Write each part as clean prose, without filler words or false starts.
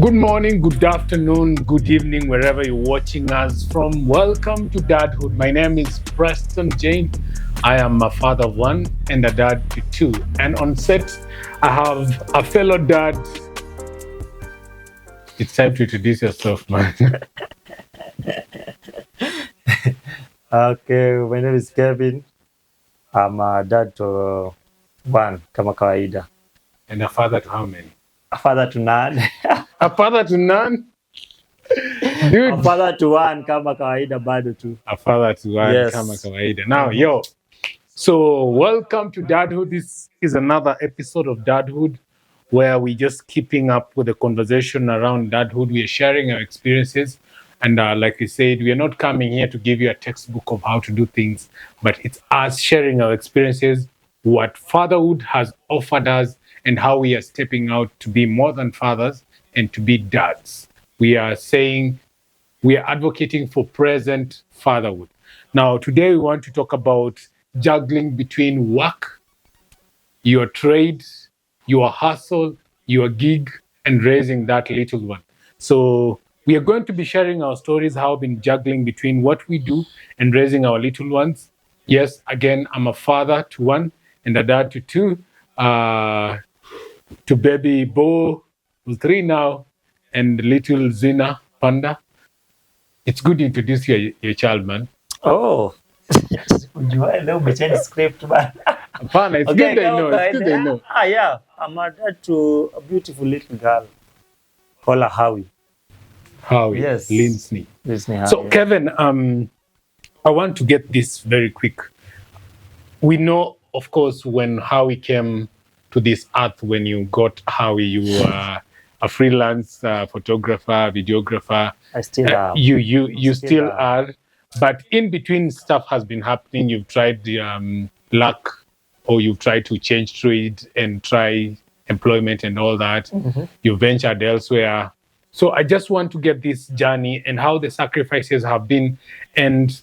Good morning, good afternoon, good evening, wherever you're watching us from. Welcome to Dadhood. My name is Preston Jane. I am a father of one and a dad to two. And on set, I have a fellow dad. It's time to introduce yourself, man. Okay, my name is Kevin. I'm a dad to one, kama kawaida. And a father to how many? A father to none. A father to none? A Dude. father to one, kama kawaida bado tu. A father to one, Yes. kama kawaida. Now, yo. So, welcome to Dadhood. This is another episode of Dadhood where we're just keeping up with the conversation around dadhood. We are sharing our experiences. And like we said, we are not coming here to give you a textbook of how to do things, but it's us sharing our experiences, what fatherhood has offered us, and how we are stepping out to be more than fathers and to be dads. We are saying we are advocating for present fatherhood. Now, today we want to talk about juggling between work, your trade, your hustle, your gig, and raising that little one. So we are going to be sharing our stories, how we've been juggling between what we do and raising our little ones. Yes, again, I'm a father to one and a dad to two. To baby Bo, who's 3 now, and little Zina Panda. It's good to introduce your child, man. Oh. Leo umechange script man. Apana, it's Okay, good I know. It's good I know. Yeah. I'm a dad to a beautiful little girl. Call her Howie. Howie. Yes. Lindsay. Howie, So, yeah. Kevin, I want to get this very quick. We know, of course, when Howie came to this earth, when you got Howie, you were a freelance photographer, videographer. I still am. You still are. But in between, stuff has been happening. You've tried luck, or you've tried to change trade and try employment and all that. Mm-hmm. You ventured elsewhere. So I just want to get this journey and how the sacrifices have been and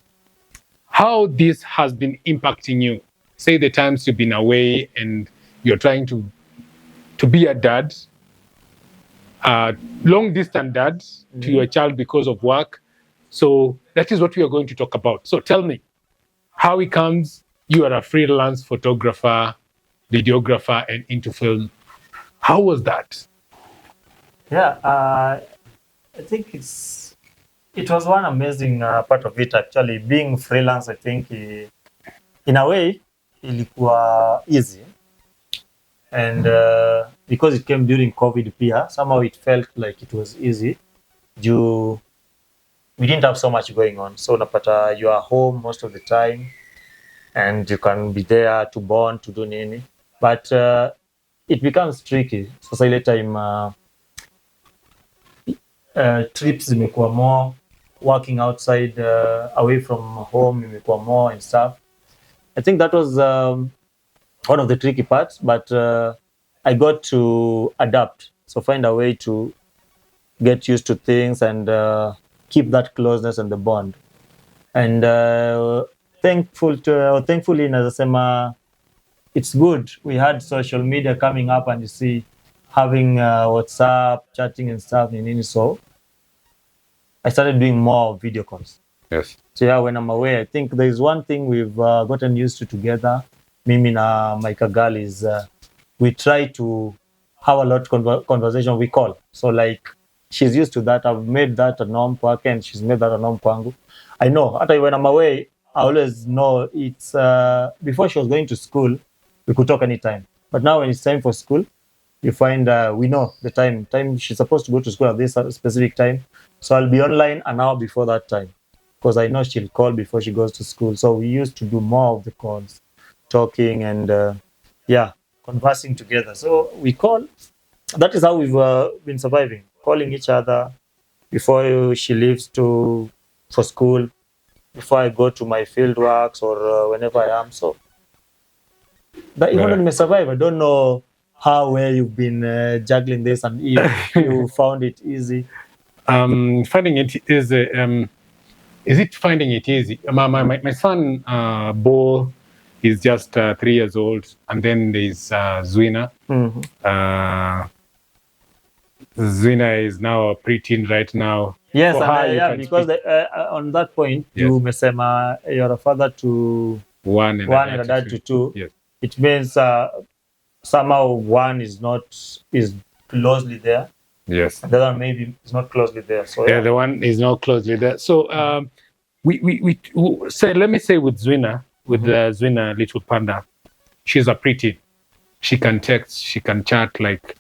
how this has been impacting you. Say the times you've been away and you're trying to be a dad, long distance dad to your child because of work. So that is what we are going to talk about. So tell me, how it comes, you are a freelance photographer, videographer, and into film. How was that? Yeah, I think it was one amazing part of it actually. Being freelance, I think in a way ilikuwa easy, and because it came during COVID pia, somehow it felt like it was easy. We didn't have so much going on, so napata you are home most of the time, and you can be there to bond, to do nini, but it becomes tricky. So ile time trips zimekuwa more, working outside away from home imekuwa more and stuff. I think that was one of the tricky parts, but I got to adapt, so find a way to get used to things and keep that closeness and the bond. And thankfully nazasema it's good we had social media coming up, and you see having WhatsApp, chatting and stuff nini, so I started doing more video calls. Yes. So yeah, when I'm away, I think there's one thing we've gotten used to together, mimi na my girl, is we try to have a lot of conversation. We call, so like she's used to that. I've made that a norm kwake, and she's made that a norm kwangu. I know, after when I'm away, I always know it's before she was going to school, we could talk anytime. But now when it's time for school, you find we know the time she's supposed to go to school at this specific time. So I'll be online an hour before that time, because I know she'll call before she goes to school. So we used to do more of the calls, talking and conversing together. So we call. That is how we've been surviving, calling each other before she leaves for school, before I go to my field works or whenever I am. So that even when we survive, I don't know how well you've been juggling this, and if you found it easy. Finding it easy. Is it finding it easy? My son, Bo, is just 3 years old, and then there's Zwina. Mm-hmm. Zwina is now a preteen right now. Yes, For her, and you yeah, can because speak on that point, Yes. you mesema you're a father to one and one and a dad to two. Yes. It means somehow one is closely there, Yes. the other maybe is not closely there. So Yeah, the one is not closely there. So we say, let me say with Zwina, with Zwina Little Panda, she's a preteen. She can text, she can chat. Like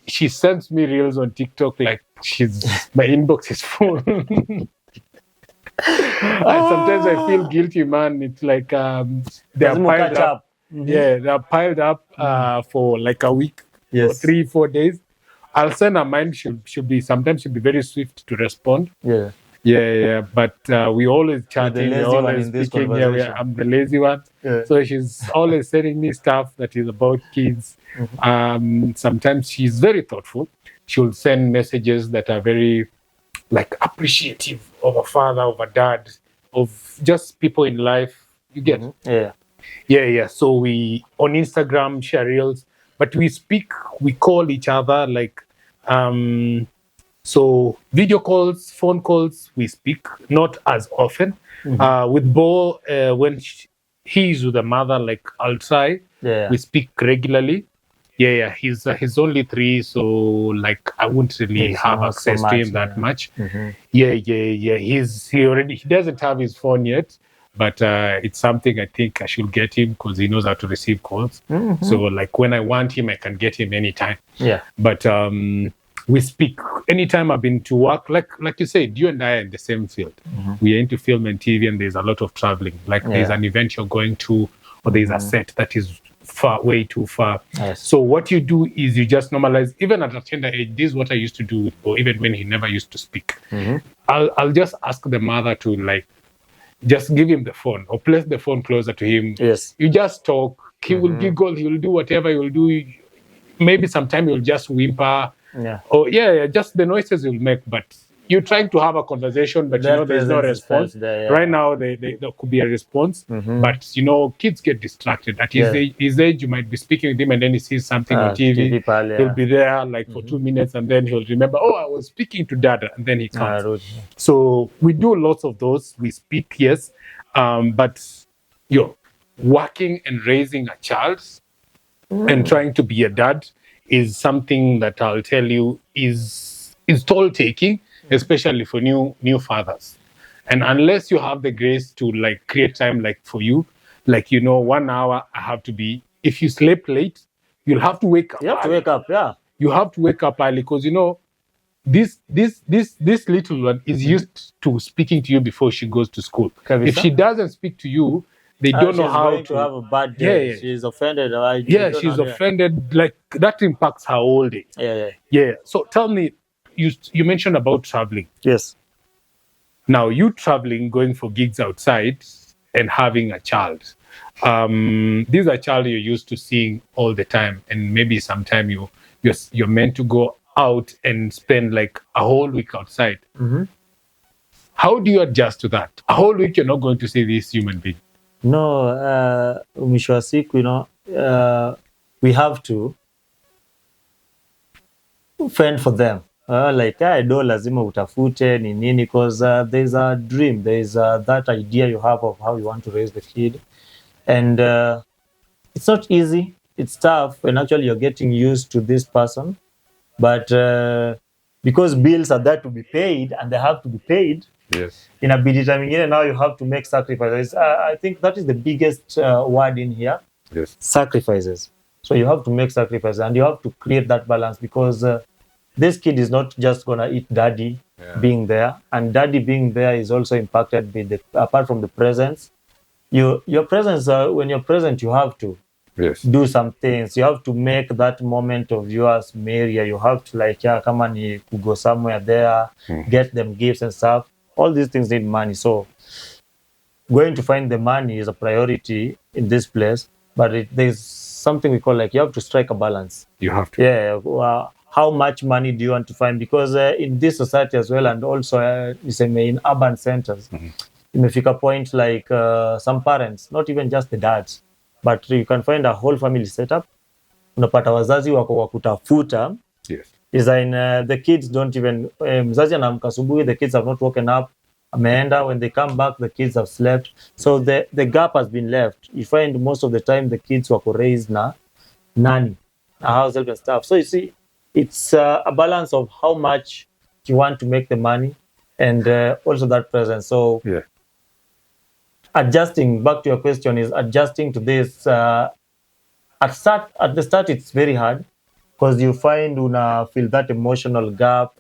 she sends me reels on TikTok. Like my inbox is full. And sometimes I feel guilty, man. It's like they're piled up. Yeah, they're piled up for like a week, or 3-4 days. I'll send her mine. She'll be sometimes she'll be very swift to respond. Yeah. But we always chatting. We're always speaking. Yeah, I'm the lazy one. Yeah. So she's always sending me stuff that is about kids. Sometimes she's very thoughtful. She'll send messages that are very like appreciative of a father, of a dad, of just people in life. You get? Yeah. So we on Instagram share reels, but we speak. We call each other like. So video calls, phone calls, we speak not as often. With Bo, when he's with the mother, like I'll try. We speak regularly. Yeah. He's only 3, so like I won't really have access to him that much. Yeah. He doesn't have his phone yet, but it's something I think I should get him because he knows how to receive calls. So like when I want him, I can get him anytime. Yeah. But we speak anytime I've been to work. Like you said, you and I are in the same field. We are into film and TV, and there's a lot of traveling. Like there's an event you're going to, or there's a set that is way too far. Yes. So what you do is you just normalize. Even at a tender age, this is what I used to do, or even when he never used to speak. I'll just ask the mother to like just give him the phone or place the phone closer to him. Yes. You just talk. He will giggle. He will do whatever he will do. Maybe sometime he'll just whimper. Just the noises you'll make, but you're trying to have a conversation, but there's no response. Right now, there could be a response, but kids get distracted. At his age, you might be speaking with him, and then he sees something on TV. He'll be there like for 2 minutes, and then he'll remember, oh, I was speaking to Dada, and then he comes. So we do lots of those. We speak, yes, but working and raising a child and trying to be a dad is something that I'll tell you is toll taking, especially for new fathers. And unless you have the grace to like create time like for you, like 1 hour I have to be. If you sleep late, you'll have to wake up. You have to wake up, yeah. You have to wake up early because this little one is used to speaking to you before she goes to school. If she doesn't speak to you, they don't know how to have a bad day. Yeah. She's offended. She's offended. Like that impacts her whole day. Yeah. So tell me, you mentioned about traveling. Yes. Now you traveling, going for gigs outside, and having a child. This is a child you're used to seeing all the time, and maybe sometime you're meant to go out and spend like a whole week outside. How do you adjust to that? A whole week you're not going to see this human being. No, mwisho wa siku, we have to fend for them. Do lazima utafute ni nini, because there's a dream, there's that idea you have of how you want to raise the kid, and it's not easy. It's tough, and actually you're getting used to this person, but because bills are there to be paid and they have to be paid. Yes. Inabidi time ingine now you have to make sacrifices. I think that is the biggest word in here. Yes. Sacrifices. So you have to make sacrifices, and you have to create that balance, because this kid is not just gonna eat daddy being there, and daddy being there is also impacted by apart from the presence. Your presence, when you're present, you have to do some things. You have to make that moment of yours merrier. You have to come and go somewhere there, get them gifts and stuff. All these things need money. So going to find the money is a priority in this place, but there's something we call you have to strike a balance. You have to. Yeah. How much money do you want to find? Because in this society as well, and also in urban centers, imefika point some parents, not even just the dads, but you can find a whole family setup. Unapata wazazi wako wakutafuta. Yes. is in the kids don't even mzazi anaamka asubuhi, the kids have not woken up, ameenda, when they come back the kids have slept, so the gap has been left. You find most of the time the kids were raised na nanny, a house help and stuff. So you see, it's a balance of how much you want to make the money and also that presence. So Yeah. adjusting, back to your question, is adjusting to this. At the start it's very hard because you find una feel that emotional gap,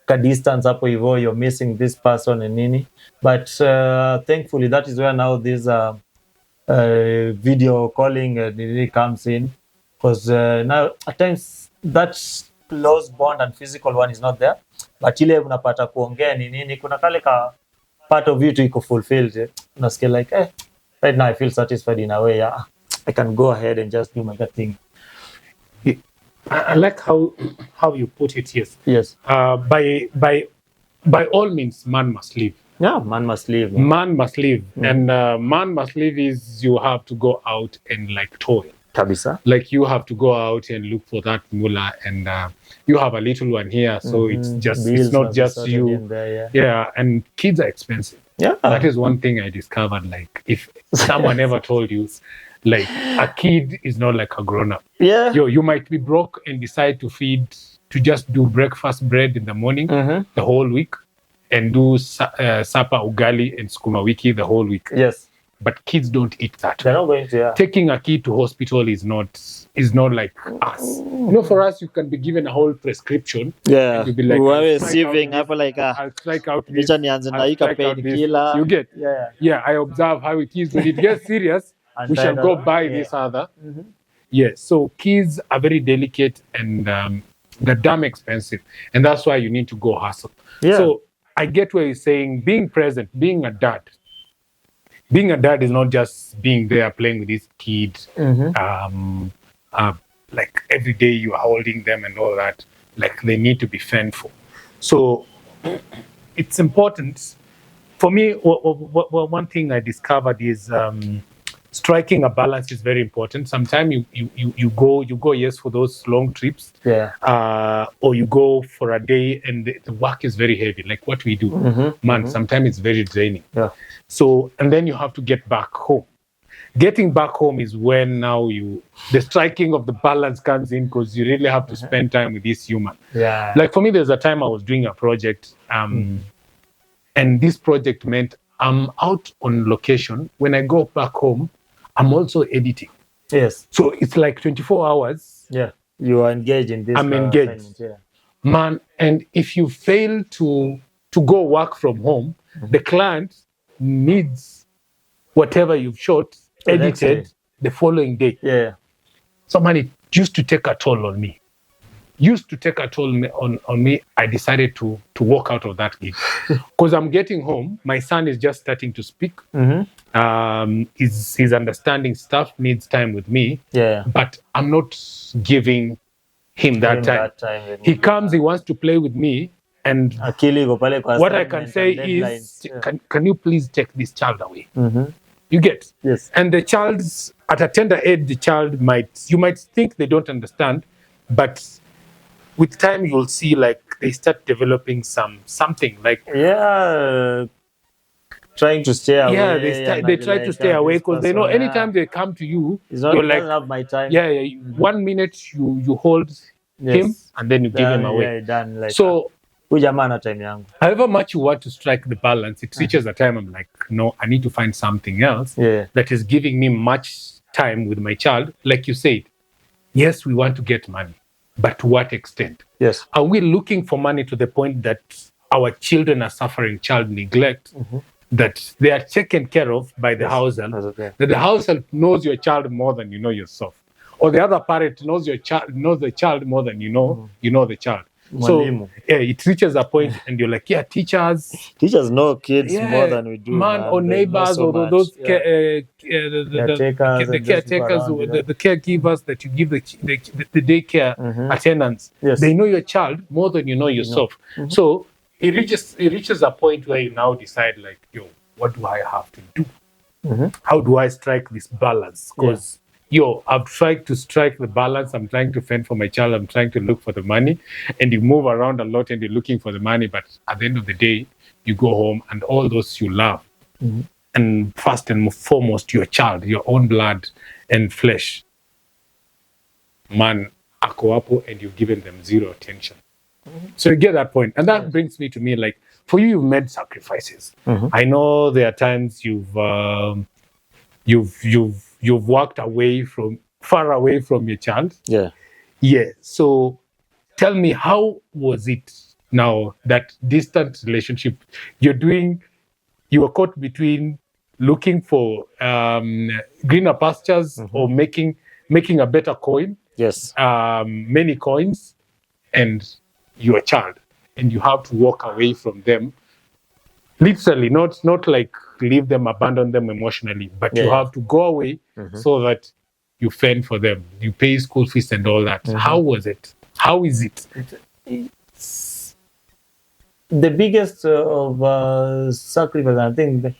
ka distance hapo hivyo, you're missing this person and nini, but thankfully that is where now this video calling really comes in, because now at times that close bond and physical one is not there, but ile unapata kuongea ni nini, kuna kale ka part of you to iko fulfilled, unasikia like right now I feel satisfied in a way, yeah, I can go ahead and just do my good thing. I like how you put it. Yes. By all means, man must live. Yeah, man must live. Man must live, and man must live is you have to go out and like toil. Kabisa. Like you have to go out and look for that mullah, and you have a little one here, so it's just Bills it's not must be just sorted you. in there, Yeah, and kids are expensive. yeah. That is one thing I discovered. Like if someone ever told you, like a kid is not like a grown up. Yeah. You might be broke and decide to just do breakfast bread in the morning the whole week, and do supper ugali and sukuma wiki the whole week. Yes. But kids don't eat that. They're not going to. Yeah. Taking a kid to hospital is not like us. You know, for us, you can be given a whole prescription. Yeah. And you'll be like, Wewe I'll strike saving out hapo like I'll strike out this. Licha nianze na I'll hii strike out campaign this. killer. You get? Yeah. Yeah, I observe how it is. When it gets serious, And we shall then, go buy yeah. this other. Yes. So kids are very delicate and they're damn expensive. And that's why you need to go hustle. Yeah. So I get where you're saying being present, being a dad. Being a dad is not just being there playing with these kids. Like every day you are holding them and all that. Like they need to be fend for. So it's important. For me, one thing I discovered is striking a balance is very important. Sometimes you go yes for those long trips, or you go for a day and the work is very heavy. Like what we do, sometimes it's very draining. Yeah. So and then you have to get back home. Getting back home is when now the striking of the balance comes in, because you really have to spend time with this human. Yeah. Like for me, there's a time I was doing a project, and this project meant I'm out on location. When I go back home, I'm also editing. Yes. So it's like 24 hours. Yeah. You are engaged in this. I'm engaged. assignment, yeah. Man, and if you fail to go work from home, the client needs whatever you've shot edited the following day. Yeah. So man, it used to take a toll on me. On me. I decided to walk out of that gig because I'm getting home. My son is just starting to speak. He's understanding stuff, needs time with me. Yeah. But I'm not giving him that time. He comes, he wants to play with me, and Akili iko pale kwa what I can assignment say and is, deadlines. can you please take this child away? You get? Yes. And the child's at a tender age, the child you might think they don't understand, but with time you'll see like they start developing something like trying to stay away. Yeah, they try to stay away because they know anytime they come to you, you're like, have my time. Yeah. 1 minute you hold him and then you give him away. Yeah, done. Like, So huyu jamaa ana time yangu. however much you want to strike the balance, it reaches a time I'm like, no, I need to find something else that is giving me much time with my child. Like you said, yes, we want to get money, but to what extent? Yes. Are we looking for money to the point that our children are suffering child neglect, that they are taken care of by the household, that the household knows your child more than you know yourself, or the other parent knows the child more than you know the child. So it reaches a point and you're like, teachers know kids more than we do, man, or neighbors, or those the caretakers, the caregivers that you give the daycare attendants. They know your child more than you know yourself. So it reaches a point where you now decide like, what do I have to do? How do I strike this balance? Because I've tried to strike the balance. I'm trying to fend for my child. I'm trying to look for the money. And you move around a lot and you're looking for the money. But at the end of the day, you go home and all those you love. Mhm. And first and foremost, your child, your own blood and flesh. Man, ako hapo, and you've given them zero attention. So you get that point. And that brings me to me, like, for you, you've made sacrifices. I know there are times you've walked far away from your child. Yeah. So tell me, how was it now, that distant relationship? You were caught between looking for greener pastures or making a better coin, Yes. many coins, and your child, and you have to walk away from them. Literally, not like leave them, abandon them emotionally, but you have to go away so that you fend for them. You pay school fees and all that. How was it? How is it? It's the biggest of sacrifice. I think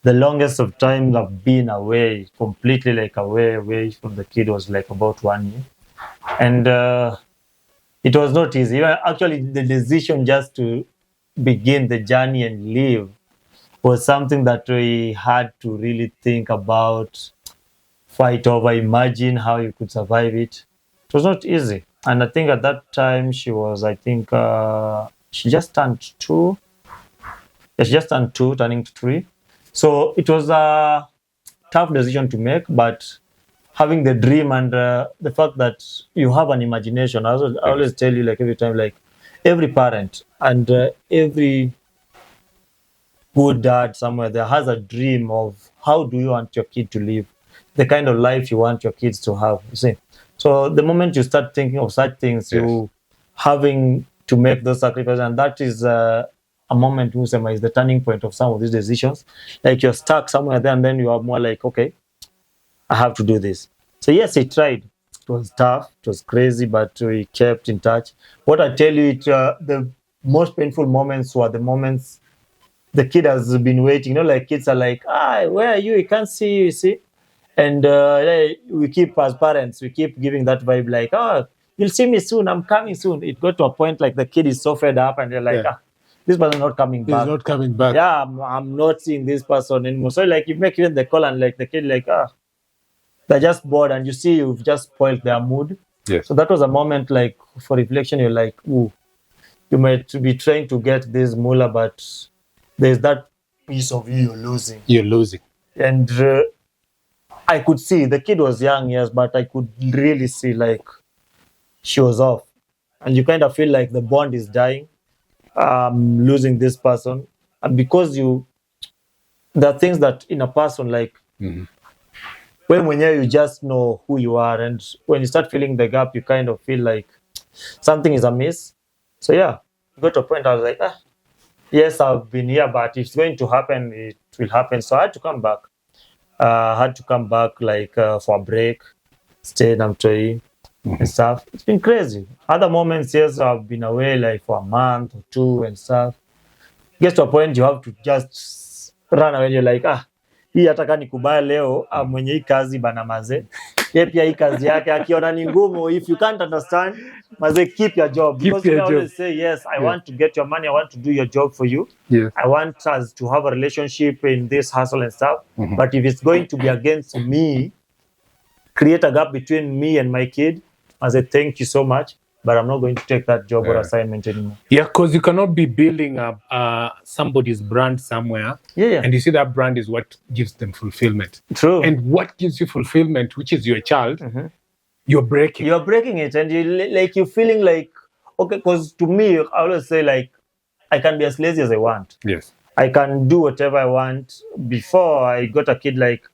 the longest of time I've been away, completely like away from the kid, was like about 1 year. And it was not easy. Actually, the decision just to begin the journey and leave was something that we had to really think about, fight over, imagine how you could survive it. It was not easy. And I think at that time she was, she just turned 2. Yeah, she just turned 2, turning 3. So it was a tough decision to make, but having the dream and the fact that you have an imagination. I always tell you, like, every time, like, every parent and every good dad somewhere there has a dream of how do you want your kid to live, the kind of life you want your kids to have, you see. So the moment you start thinking of such things, you having to make those sacrifices, and that is a moment, Usema, is the turning point of some of these decisions. Like, you're stuck somewhere there, and then you are more like, okay, I have to do this. So yes, he tried. It was tough. It was crazy, but we kept in touch. What I tell you, the most painful moments were the moments the kid has been waiting. Like, kids are like, where are you? We can't see you, see? And we keep, as parents, we keep giving that vibe like, you'll see me soon. I'm coming soon. It got to a point like the kid is so fed up and they're like, this person not coming back. He's not coming back. Yeah, I'm not seeing this person anymore. So like, you make even the call and like the kid like, they're just bored, and you see you've just spoiled their mood. Yes. So that was a moment, like, for reflection. You're like, ooh, you might be trying to get this moolah, but there's that piece of you you're losing. You're losing. And I could see the kid was young, yes, but I could really see, like, she was off. And you kind of feel like the bond is dying, losing this person. And because there are things that in a person, like, when you just know who you are, and when you start feeling the gap, you kind of feel like something is amiss. So yeah, I got to a point, I was like, yes, I've been here, but if it's going to happen, it will happen. So I had to come back. Like, for a break, stay in Amtoi and stuff. It's been crazy. Other moments, yes, I've been away like for a month or 2 and stuff. Gets to a point you have to just run away. You're like, hii hata kama nikubaya leo, mwenye hii kazi bana maze. Yeye pia hii kazi yake akiona ni ngumu, if you can't understand, maze, keep your job. Because you always say, yes, I want to get your money, I want to do your job for you. Yes. I want us to have a relationship in this hustle and stuff. But if it's going to be against me, create a gap between me and my kid, I say, thank you so much, but I'm not going to take that job or assignment anymore. Yeah, because you cannot be building up somebody's brand somewhere. Yeah. And you see that brand is what gives them fulfillment. True. And what gives you fulfillment, which is your child, you're breaking. You're breaking it, and you're feeling like, okay, because to me, I always say, like, I can be as lazy as I want. Yes. I can do whatever I want. Before I got a kid, like,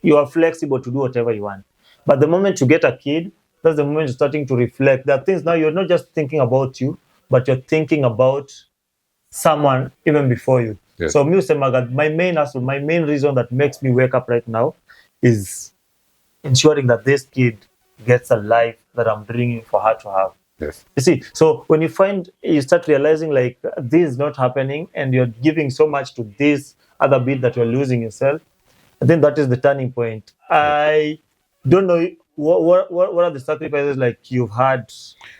you are flexible to do whatever you want. But the moment you get a kid, that's the moment you're starting to reflect. There are things now you're not just thinking about you, but you're thinking about someone even before you. Yes. So my main hustle, my main reason that makes me wake up right now is ensuring that this kid gets a life that I'm bringing for her to have. Yes. You see, so when you start realizing, like, this is not happening and you're giving so much to this other bit that you're losing yourself, I think that is the turning point. I don't know what are the sacrifices like you've had,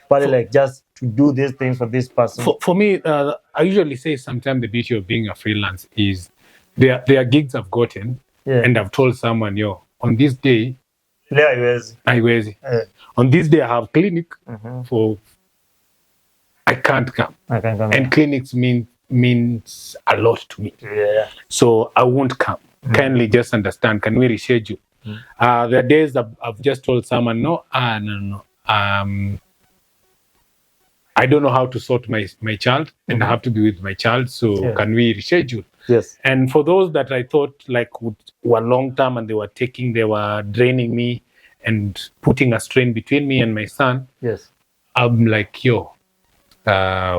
probably For- like just to do these things for this person? For me, I usually say sometimes the beauty of being a freelance is there are gigs I've gotten, Yeah. and I've told someone, yo, on this day, Yeah, yes. I on this day I have clinic for I can't come. I can come. And clinics means a lot to me. Yeah. So I won't come. Kindly just understand. Can we reschedule? There are days I've just told someone, no. I don't know how to sort my child, and I have to be with my child. So can we reschedule? Yes. And for those that I thought like were long term and they were draining me and putting a strain between me and my son. Yes. I'm like, yo,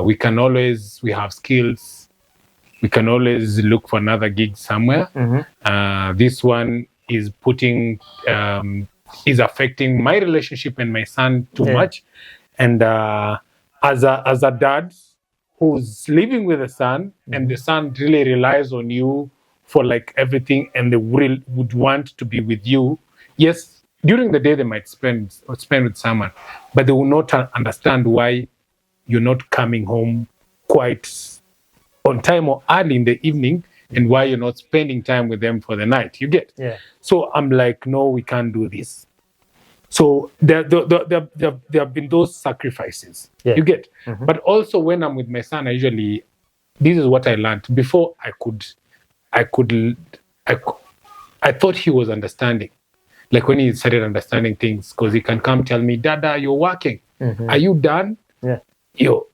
we have skills. We can always look for another gig somewhere. This one is is affecting my relationship and my son too much. And as a dad who's living with a son, and the son really relies on you for like everything, and they would want to be with you. Yes, during the day they might spend with someone, but they will not understand why you're not coming home quite on time or early in the evening, and why you're not spending time with them for the night. You get? Yeah. So I'm like, no, we can't do this. So there have been those sacrifices. Yeah. You get? But also when I'm with my son, this is what I learned. Before I thought he was understanding. Like when he started understanding things, because he can come tell me, Dada, you're working. Are you done? Yeah. Yo.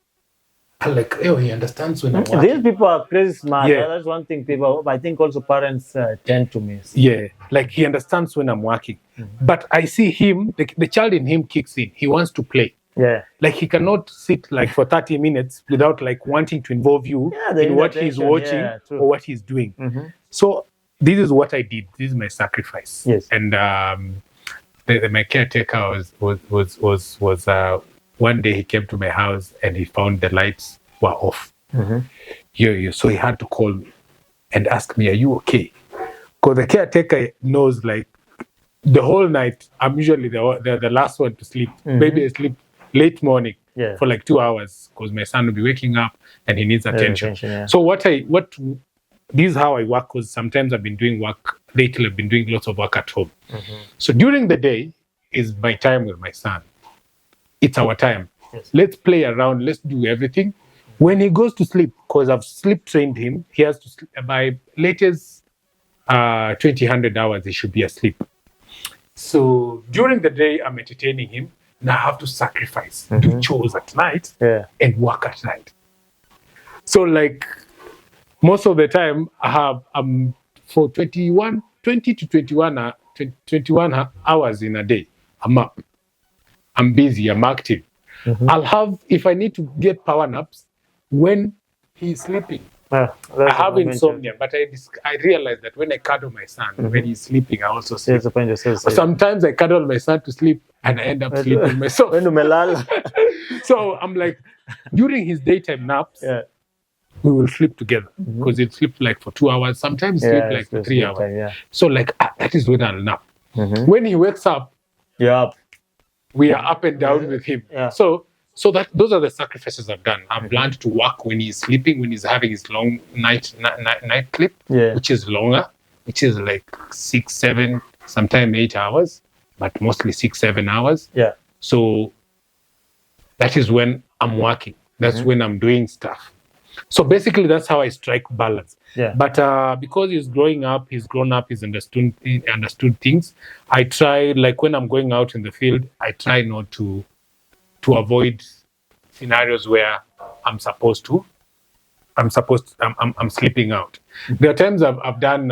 I'm like, yo, he understands when I'm working. These people are crazy smart. Yeah. That's one thing I think also parents tend to miss. Yeah, like he understands when I'm working. But I see him, the child in him kicks in. He wants to play. Yeah. Like he cannot sit like for 30 minutes without like wanting to involve you in what he's watching or what he's doing. So this is what I did. This is my sacrifice. Yes. And my caretaker was one day he came to my house and he found the lights were off. So he had to call me and ask me, are you okay? Because the caretaker knows like the whole night, I'm usually the last one to sleep. Maybe I sleep late morning for like 2 hours because my son will be waking up and he needs attention. So this is how I work, because sometimes I've been doing work, lately I've been doing lots of work at home. So during the day is my time with my son. It's our time. Yes. Let's play around. Let's do everything. When he goes to sleep, because I've sleep trained him, he has to sleep by latest 200 hours. He should be asleep. So during the day, I'm entertaining him. Now I have to sacrifice, do chores at night, and work at night. So like most of the time, for 20 to 21 hours in a day, I'm up. I'm busy, I'm active. I'll have, if I need to get power naps, when he's sleeping. I have insomnia, but I realize that when I cuddle my son, when he's sleeping, I also sleep. Sometimes I cuddle my son to sleep and I end up sleeping myself. So I'm like, during his daytime naps, we will sleep together, because he'll sleep like for 2 hours. Sometimes sleep like for 3 hours. So like that is when I'll nap. When he wakes up, we are up and down with him. So those are the sacrifices I've done. I've learned to work when he's sleeping, when he's having his long night clip, which is longer, which is like 6, 7, sometimes 8 hours, but mostly 6, 7 hours. So that is when I'm working. That's when I'm doing stuff. So basically, that's how I strike balance. But because he's grown up, he's understood things. I try, like when I'm going out in the field, I try not to avoid scenarios where I'm sleeping out. There are times I've done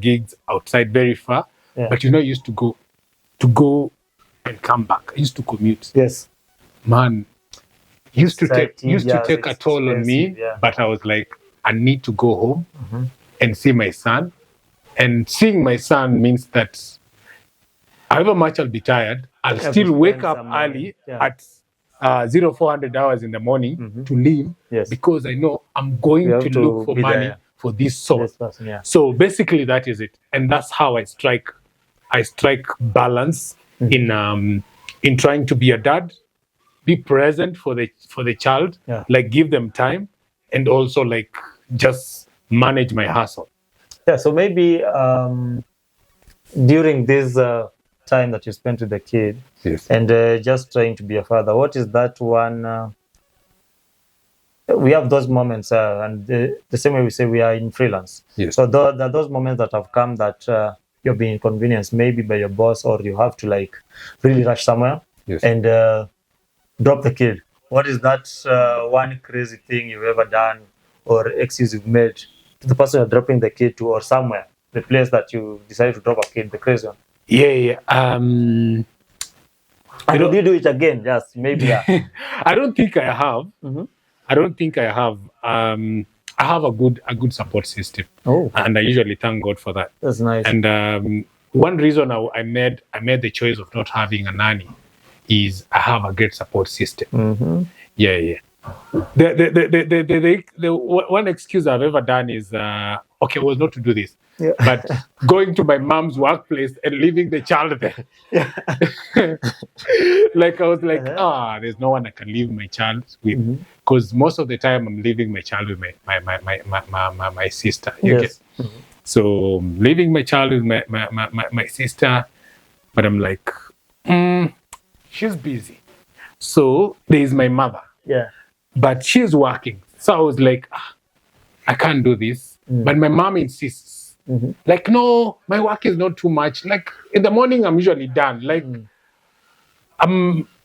gigs outside very far, but I used to go and come back. I used to commute. Yes. Man, used to take a toll on me, but I was like, I need to go home and see my son. And seeing my son means that however much I'll be tired, I'll still wake up early at 400 hours in the morning to leave, because I know I'm going to look for money for this source. So basically that is it. And that's how I strike balance in trying to be a dad, be present for the child, Yeah. like give them time, and also like just manage my hustle. Yeah. So maybe during this time that you spent with the kid, Yes. and just trying to be a father, what is that one? We have those moments, and the same way we say we are in freelance. Yes. So there are those moments that have come that you're being inconvenienced maybe by your boss, or you have to like really rush somewhere Yes. and drop the kid. What is that one crazy thing you've ever done or excuse you've made to the person you're dropping the kid to, or somewhere, the place that you decided to drop a kid, the crazy one? Yeah. And would you do it again? Yes, maybe. Yeah. I don't think I have. Mhm. I don't think I have. I have a good support system, Oh, and I usually thank God for that. that's nice. And one reason I made the choice of not having a nanny is I have a great support system. Mm-hmm. Yeah. The one excuse I've ever done is okay, was not to do this, Yeah. but going to my mom's workplace and leaving the child there. Yeah. Like I was like, Uh-huh. there's no one I can leave my child with, Mhm. because most of the time I'm leaving my child with my sister. You Yes. get? So leaving my child with my sister, but I'm like, she's busy. So there's my mother, Yeah. but she's working. So I was like, I can't do this. But my mom insists. Mhm. Like, no, my work is not too much. Like in the morning, I'm usually done. Like,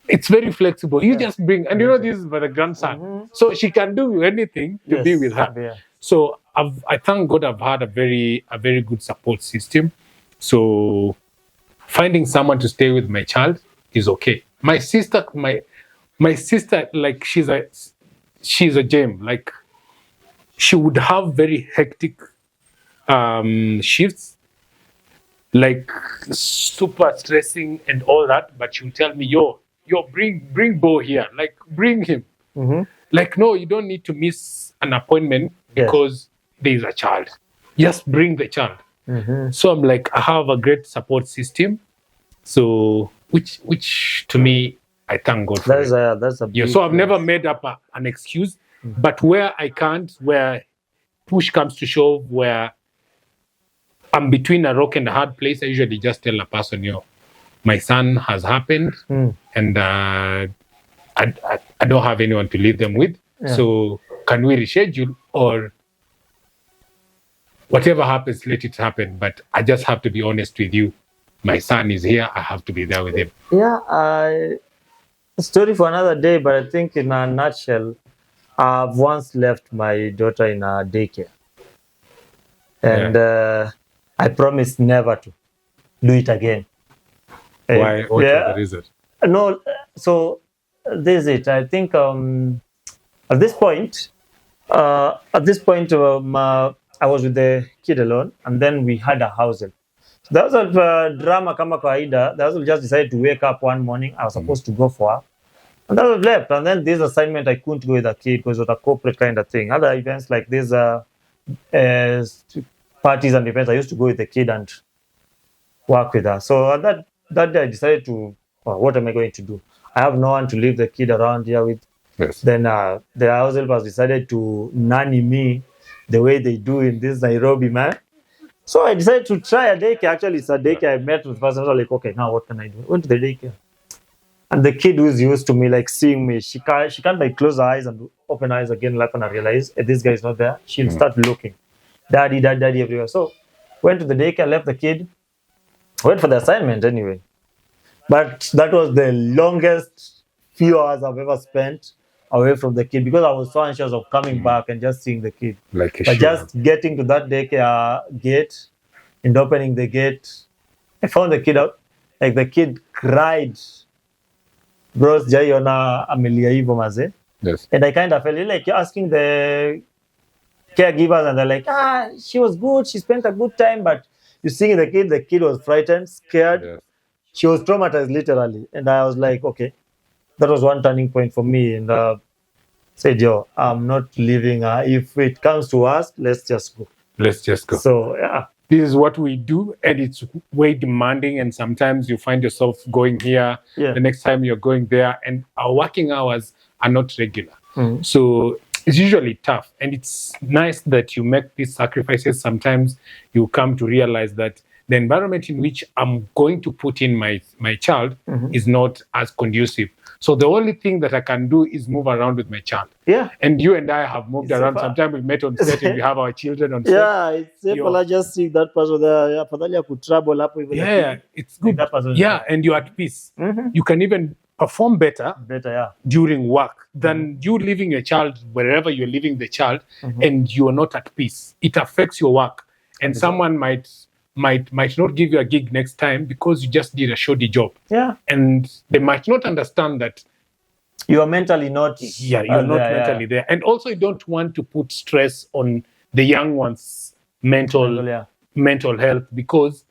it's very flexible. You just bring, and you know, this is for the grandson, so she can do anything to be with her. Yeah. So I thank God I've had a very good support system. So finding someone to stay with my child is okay. My sister, like she's a gem. Like she would have very hectic shifts, like super stressing and all that, but she'll tell me, yo, bring Bo here, like bring him. Mhm. Like, no, you don't need to miss an appointment Yes. because there's a child. Just bring the child. Mhm. So I'm like, I have a great support system. So which to me, I thank God for it. That's a Yeah, big so I've plus. never made up an excuse, but where I can't, where push comes to shove, where I'm between a rock and a hard place, I usually just tell a person, yo, my son has happened, and I don't have anyone to leave them with. Yeah. So can we reschedule, or whatever happens, let it happen. But I just have to be honest with you. My son is here. I have to be there with him. Yeah, a story for another day, but I think in a nutshell, I've once left my daughter in a daycare. And I promised never to do it again. Why? What Yeah. was the reason? No, so this is it. I think at this point, I was with the kid alone, and then we had a house help. So that was a drama kama kawaida. That was just decided to wake up one morning. I was supposed to go for her, and that was left. And then this assignment, I couldn't go with the kid because it was a corporate kind of thing. Other events like this, parties and events, I used to go with the kid and work with her. So that day, I decided to, what am I going to do? I have no one to leave the kid around here with. Yes. Then the house helpers decided to nanny me the way they do in this Nairobi, man. So I decided to try a daycare. Actually, it's a daycare I met with first. I was like, okay, now what can I do? I went to the daycare. And the kid who's used to me, like seeing me, she can't like close her eyes and open her eyes again, like when I realize this guy is not there, she'll start looking. Daddy everywhere. So went to the daycare, left the kid, went for the assignment anyway. But that was the longest few hours I've ever spent away from the kid because I was so anxious of coming back and just seeing the kid. Like a But show. just getting to that daycare gate and opening the gate, I found the kid out. Like the kid cried. Bros, jaiona amelia hivyo maze. Yes. And I kind of felt like you're asking the caregivers and they're like, she was good, she spent a good time, but you seeing the kid was frightened, scared. Yes. She was traumatized literally. And I was like, okay, that was one turning point for me. And said, yo, I'm not leaving her. If it comes to us, let's just go. Let's just go. So, yeah. this is what we do, and it's way demanding. And sometimes you find yourself going here, Yeah. the next time you're going there, and our working hours are not regular. So it's usually tough, and it's nice that you make these sacrifices. Sometimes you come to realize that the environment in which I'm going to put in my child is not as conducive. So the only thing that I can do is move around with my child. Yeah. And you and I have moved It's around. safer. Sometimes we met on set and we have our children on set. Yeah, it's safer. You're- Just see that person there. Afadhali ya kutravel hapo hivyo. Yeah, it's good. That person is Yeah, and you're at peace. You can even perform better better, yeah. during work than you leaving your child wherever you're leaving the child and you're not at peace. It affects your work, and someone might not give you a gig next time because you just did a shoddy job, Yeah. and they might not understand that. You are mentally not. Yeah, you're not mentally there, and also you don't want to put stress on the young one's mental health, because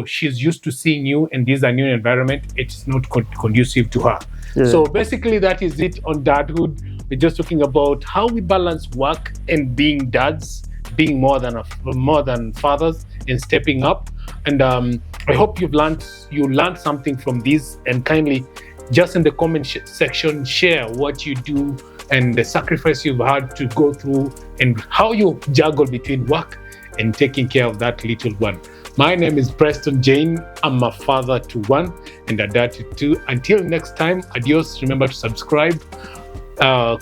she's used to seeing you, and this is a new environment. It's not conducive to her. Yeah. So basically, that is it on Dadhood. We're just talking about how we balance work and being dads, being more than fathers, and stepping up. And I hope you learned something from this, and kindly just in the comment section share what you do and the sacrifice you've had to go through and how you juggle between work and taking care of that little one. My name is Preston Jane. I'm a father to one and a dad to two. Until next time, adios. Remember to subscribe,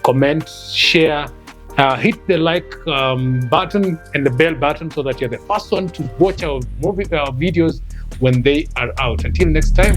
comment, share, hit the like button and the bell button so that you're the first one to watch our videos when they are out. Until next time.